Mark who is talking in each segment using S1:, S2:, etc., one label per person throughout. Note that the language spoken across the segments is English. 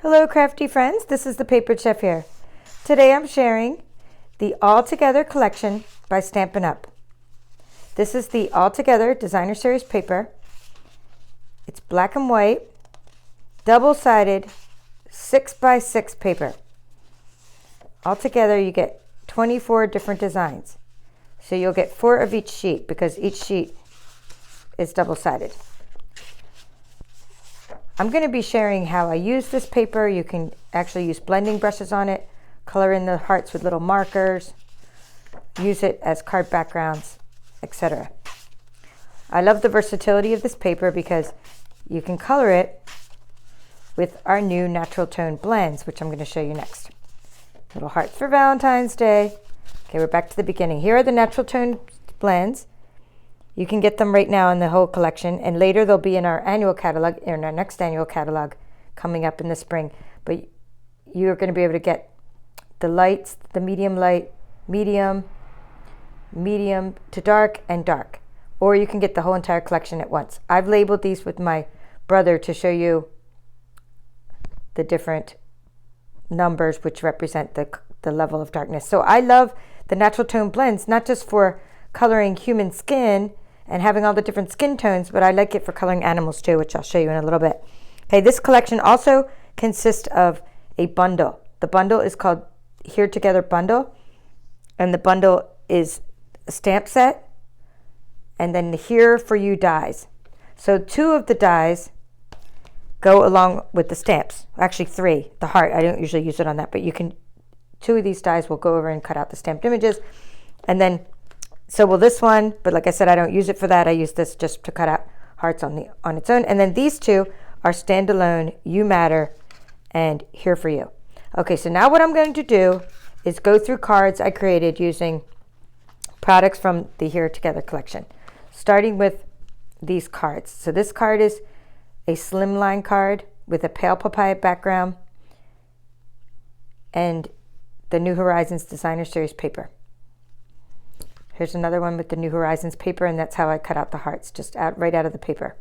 S1: Hello crafty friends, this is the Paper Chef here. Today I'm sharing the All Together collection by Stampin' Up. This is the All Together Designer Series paper. It's black and white, double-sided, 6x6 paper. Altogether you get 24 different designs. So you'll get 4 of each sheet because each sheet is double-sided. I'm going to be sharing how I use this paper. You can actually use blending brushes on it, color in the hearts with little markers, use it as card backgrounds, etc. I love the versatility of this paper because you can color it with our new natural tone blends, which I'm going to show you next. Little hearts for Valentine's Day. Okay, we're back to the beginning. Here are the natural tone blends. You can get them right now in the whole collection, and later they'll be in our annual catalog, in our next annual catalog coming up in the spring. But you're going to be able to get the lights, the medium light, medium to dark, and dark. Or you can get the whole entire collection at once. I've labeled these with my brother to show you the different numbers which represent the level of darkness. So I love the natural tone blends, not just for coloring human skin and having all the different skin tones, but I like it for coloring animals too, which I'll show you in a little bit. Okay, this collection also consists of a bundle. The bundle is called Here Together Bundle, and the bundle is a stamp set, and then the Here For You dies. So 2 of the dies go along with the stamps. Actually 3. The heart, I don't usually use it on that, but you can, 2 of these dies will go over and cut out the stamped images, and then so will this one, but like I said, I don't use it for that. I use this just to cut out hearts on its own. And then these 2 are standalone, You Matter, and Here For You. Okay, so now what I'm going to do is go through cards I created using products from the Here Together collection, starting with these cards. So this card is a slimline card with a pale papaya background and the New Horizons Designer Series paper. Here's another one with the New Horizons paper, and that's how I cut out the hearts, just right out of the paper.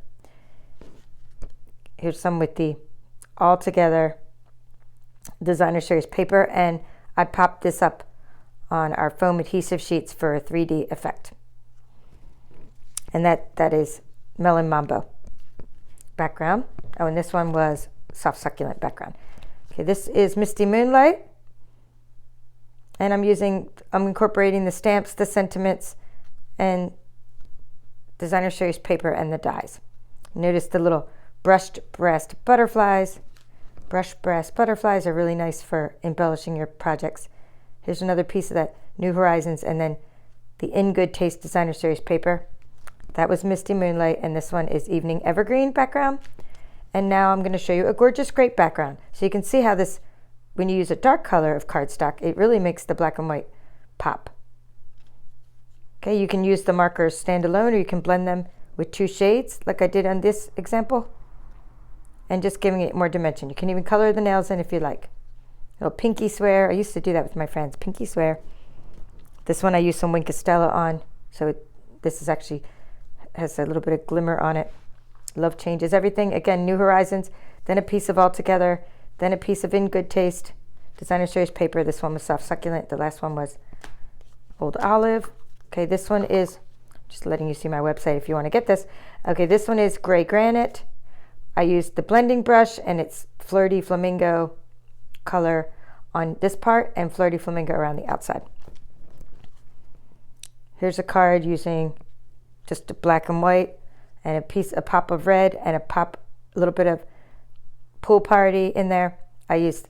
S1: Here's some with the All Together Designer Series paper, and I popped this up on our foam adhesive sheets for a 3D effect. And that is Melon Mambo background. Oh, and this one was Soft Succulent background. Okay, this is Misty Moonlight. And I'm incorporating the stamps, the sentiments, and Designer Series paper and the dies. Notice the little brushed breast butterflies. Brushed breast butterflies are really nice for embellishing your projects. Here's another piece of that New Horizons, and then the In Good Taste Designer Series paper. That was Misty Moonlight, and this one is Evening Evergreen background. And now I'm going to show you a gorgeous grape background. So you can see how this, when you use a dark color of cardstock, it really makes the black and white pop. Okay, you can use the markers standalone, or you can blend them with 2 shades like I did on this example, and just giving it more dimension. You can even color the nails in if you like. A little pinky swear. I used to do that with my friends, pinky swear. This one I used some Wink Estella on, so this is actually has a little bit of glimmer on it. Love changes everything. Again, New Horizons, then a piece of All Together, then a piece of In Good Taste Designer Series paper. This one was Soft Succulent. The last one was Old Olive. Okay, this one is, just letting you see my website if you want to get this. Okay, this one is Gray Granite. I used the blending brush, and it's Flirty Flamingo color on this part and Flirty Flamingo around the outside. Here's a card using just a black and white and a pop of red and a little bit of Pool Party in there. I used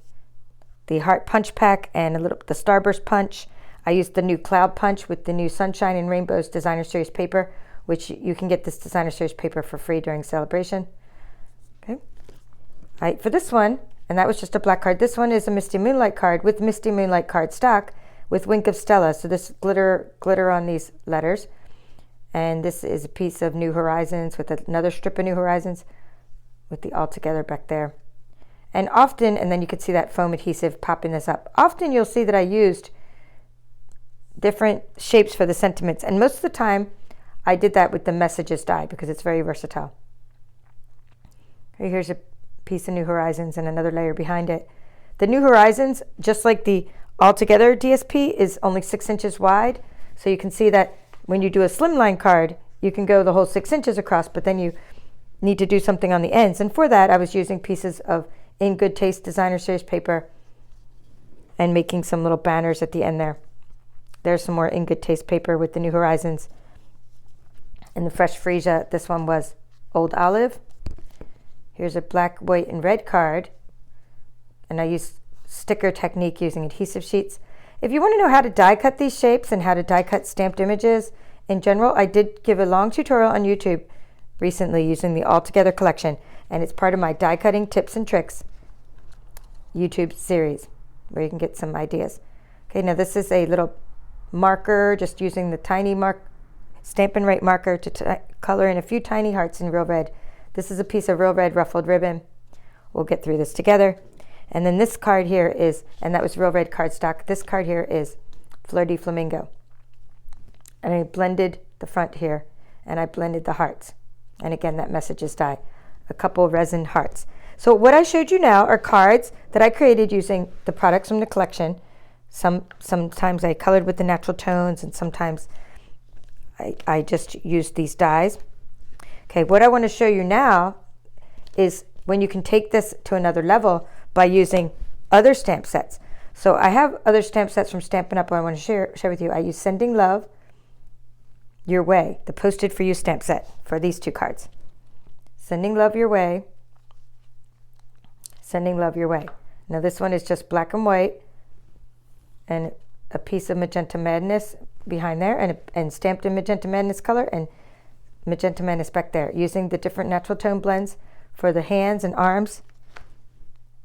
S1: the Heart Punch Pack and the Starburst Punch. I used the new Cloud Punch with the new Sunshine and Rainbows Designer Series paper, which you can get this Designer Series paper for free during celebration. Okay. For this one, and that was just a black card, this one is a Misty Moonlight card with Misty Moonlight card stock with Wink of Stella. So this glitter on these letters. And this is a piece of New Horizons with another strip of New Horizons with the All Together back there. And often, and then you can see that foam adhesive popping this up. Often you'll see that I used different shapes for the sentiments. And most of the time, I did that with the Messages die because it's very versatile. Okay, here's a piece of New Horizons and another layer behind it. The New Horizons, just like the Altogether DSP, is only 6 inches wide. So you can see that when you do a slimline card, you can go the whole 6 inches across, but then you need to do something on the ends. And for that, I was using pieces of In Good Taste Designer Series paper and making some little banners at the end there. There's some more In Good Taste paper with the New Horizons. And the Fresh Freesia, this one was Old Olive. Here's a black, white, and red card. And I used sticker technique using adhesive sheets. If you want to know how to die cut these shapes and how to die cut stamped images in general, I did give a long tutorial on YouTube recently using the Altogether collection, and it's part of my die cutting tips and tricks YouTube series where you can get some ideas. Okay, now this is a little marker, just using the tiny Stampin' Right marker to color in a few tiny hearts in Real Red. This is a piece of Real Red ruffled ribbon. We'll get through this together. And then this card here is, and that was Real Red cardstock, this card here is Fleur de Flamingo. And I blended the front here, and I blended the hearts. And again, that message is die. A couple resin hearts. So what I showed you now are cards that I created using the products from the collection. Sometimes I colored with the natural tones, and sometimes I just used these dies. Okay, what I want to show you now is when you can take this to another level by using other stamp sets. So I have other stamp sets from Stampin' Up! I want to share with you. I use Sending Love Your Way, the Posted For You stamp set for these two cards. Sending Love Your Way, Sending Love Your Way. Now this one is just black and white and a piece of Magenta Madness behind there, and stamped in Magenta Madness color and Magenta Madness back there, using the different natural tone blends for the hands and arms.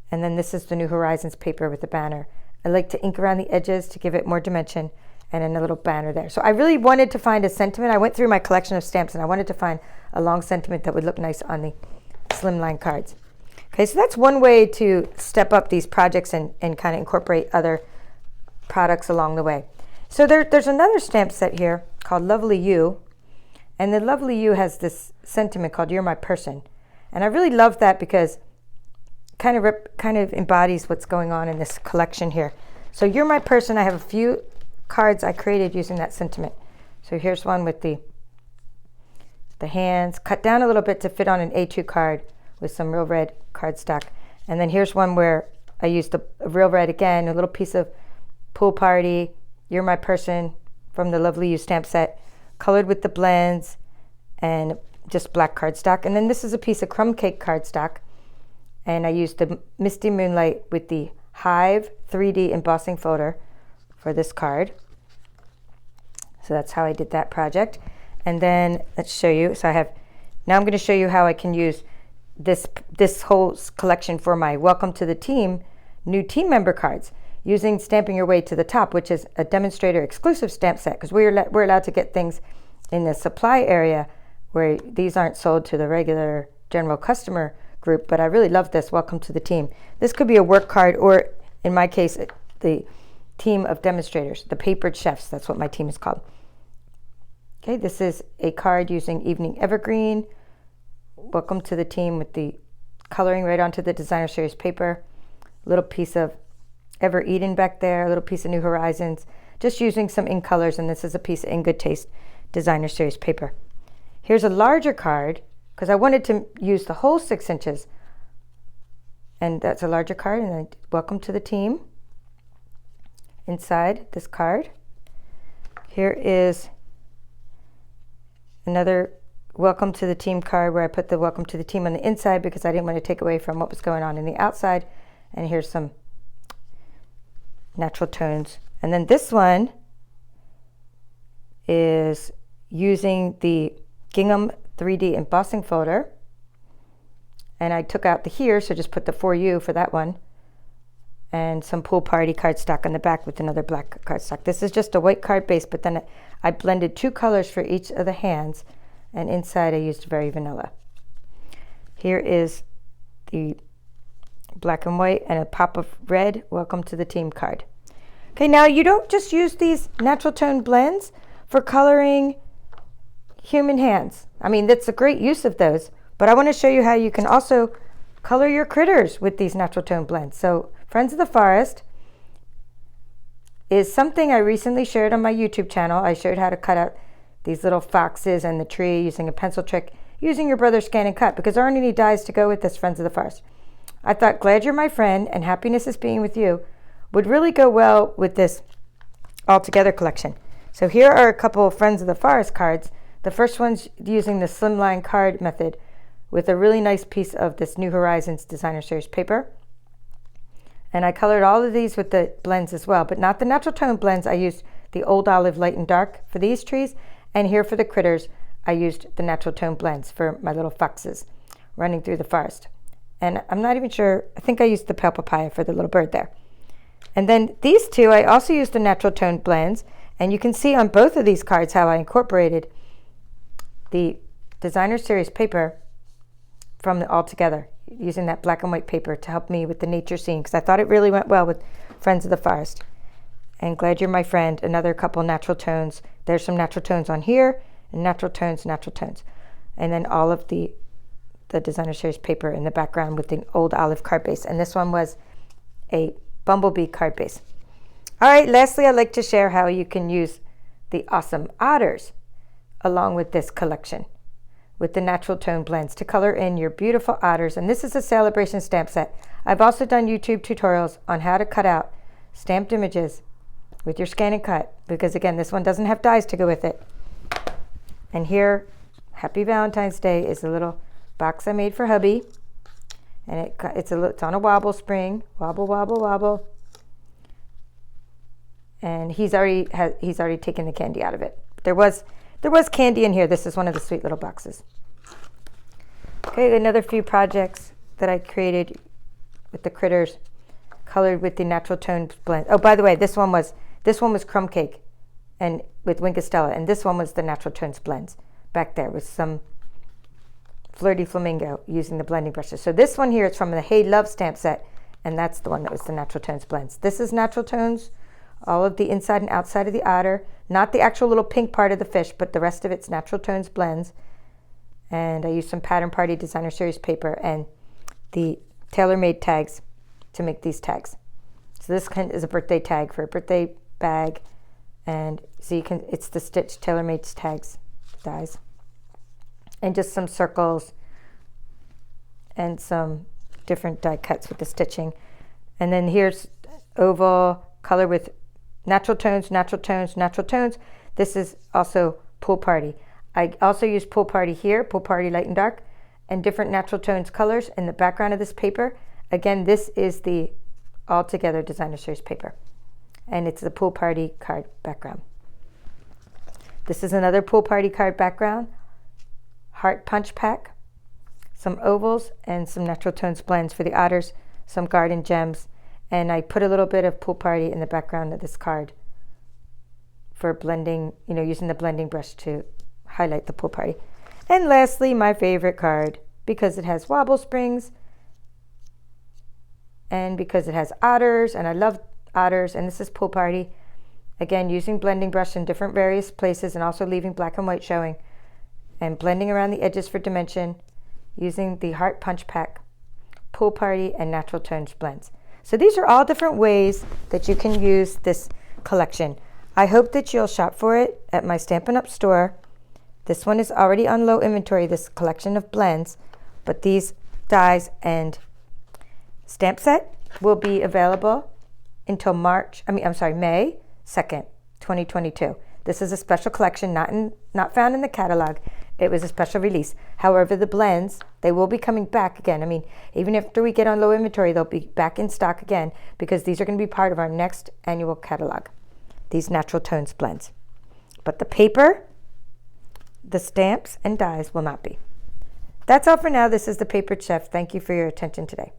S1: And then this is the New Horizons paper with the banner. I like to ink around the edges to give it more dimension, and then a little banner there. So I really wanted to find a sentiment. I went through my collection of stamps and I wanted to find a long sentiment that would look nice on the slimline cards. Okay, so that's one way to step up these projects and kind of incorporate other products along the way. So there's another stamp set here called Lovely You, and the Lovely You has this sentiment called You're My Person. And I really love that because kind of embodies what's going on in this collection here. So You're My Person, I have a few cards I created using that sentiment. So here's one with the hands cut down a little bit to fit on an A2 card with some Real Red cardstock. And then here's one where I used the Real Red again, a little piece of Pool Party, You're My Person from the Lovely You stamp set, colored with the blends and just black cardstock. And then this is a piece of Crumb Cake cardstock, and I used the Misty Moonlight with the Hive 3D embossing folder for this card. So that's how I did that project. And then let's show you. So now I'm going to show you how I can use this whole collection for my Welcome to the Team new team member cards, using Stamping Your Way to the Top, which is a demonstrator exclusive stamp set, because we're allowed to get things in the supply area where these aren't sold to the regular general customer group. But I really love this Welcome to the Team. This could be a work card, or in my case, the team of demonstrators, the Papered Chefs. That's what my team is called. Okay, this is a card using Evening Evergreen. Welcome to the Team with the coloring right onto the Designer Series paper. A little piece of Ever Eden back there, a little piece of New Horizons, just using some ink colors, and this is a piece of In Good Taste Designer Series paper. Here's a larger card, because I wanted to use the whole 6 inches, and that's a larger card, and then Welcome to the Team inside this card. Here is another Welcome to the Team card where I put the Welcome to the Team on the inside because I didn't want to take away from what was going on in the outside. And here's some natural tones. And then this one is using the Gingham 3D embossing folder. And I took out the here, so just put the For You for that one. And some Pool Party cardstock on the back with another black cardstock. This is just a white card base, but then I blended 2 colors for each of the hands. And inside I used Very Vanilla. Here is the black and white and a pop of red Welcome to the Team card. Okay, now you don't just use these natural tone blends for coloring human hands. I mean, that's a great use of those, but I want to show you how you can also color your critters with these natural tone blends. So Friends of the Forest is something I recently shared on my YouTube channel. I showed how to cut out these little foxes and the tree using a pencil trick, using your brother's Scan and Cut, because there aren't any dies to go with this Friends of the Forest. I thought Glad You're My Friend and Happiness is Being With You would really go well with this All Together collection. So here are a couple of Friends of the Forest cards. The first one's using the slimline card method with a really nice piece of this New Horizons Designer Series paper. And I colored all of these with the blends as well, but not the natural tone blends. I used the Old Olive Light and Dark for these trees. And here for the critters, I used the natural tone blends for my little foxes running through the forest. And I'm not even sure, I think I used the pale papaya for the little bird there. And then these two, I also used the natural tone blends. And you can see on both of these cards how I incorporated the Designer Series paper from the All Together, using that black and white paper to help me with the nature scene, because I thought it really went well with Friends of the Forest. And Glad You're My Friend, another couple natural tones. There's some natural tones on here, and natural tones. And then all of the Designer Series paper in the background with the Old Olive card base. And this one was a bumblebee card base. All right, lastly, I'd like to share how you can use the awesome otters along with this collection with the natural tone blends to color in your beautiful otters. And this is a celebration stamp set. I've also done YouTube tutorials on how to cut out stamped images with your Scan and Cut, because again, this one doesn't have dies to go with it. And here, Happy Valentine's Day is a little box I made for hubby. And it's on a wobble spring. Wobble, wobble, wobble. And he's already taken the candy out of it. There was candy in here. This is one of the sweet little boxes. Okay, another few projects that I created with the critters, colored with the natural tone blend. Oh, by the way, this one was Crumb Cake, and with Winkestella, and this one was the natural tones blends back there with some Flirty Flamingo using the blending brushes. So this one here is from the Hey Love stamp set, and that's the one that was the natural tones blends. This is natural tones, all of the inside and outside of the otter, not the actual little pink part of the fish, but the rest of it's natural tones blends. And I used some Pattern Party Designer Series paper and the tailor-made tags to make these tags. So this is a birthday tag for a birthday bag, and so it's the stitch tailor-made tags dies, and just some circles and some different die cuts with the stitching. And then here's oval color with natural tones. This is also Pool Party. I also use Pool Party here, Pool Party Light and Dark, and different natural tones colors in the background of this paper. Again, this is the All Together Designer Series paper, and it's the Pool Party card background. This is another Pool Party card background, heart punch pack, some ovals, and some natural tones blends for the otters, some garden gems, and I put a little bit of Pool Party in the background of this card for blending, using the blending brush to highlight the Pool Party. And lastly, my favorite card, because it has wobble springs and because it has otters, and I love otters, and this is Pool Party. Again, using blending brush in different various places and also leaving black and white showing, and blending around the edges for dimension, using the heart punch pack, Pool Party, and natural tones blends. So these are all different ways that you can use this collection. I hope that you'll shop for it at my Stampin' Up! Store. This one is already on low inventory, this collection of blends, but these dies and stamp set will be available until May 2nd, 2022. This is a special collection, not found in the catalog. It was a special release. However, the blends, they will be coming back again. Even after we get on low inventory, they'll be back in stock again, because these are going to be part of our next annual catalog, these natural tones blends. But the paper, the stamps, and dies will not be. That's all for now. This is the Papered Chef. Thank you for your attention today.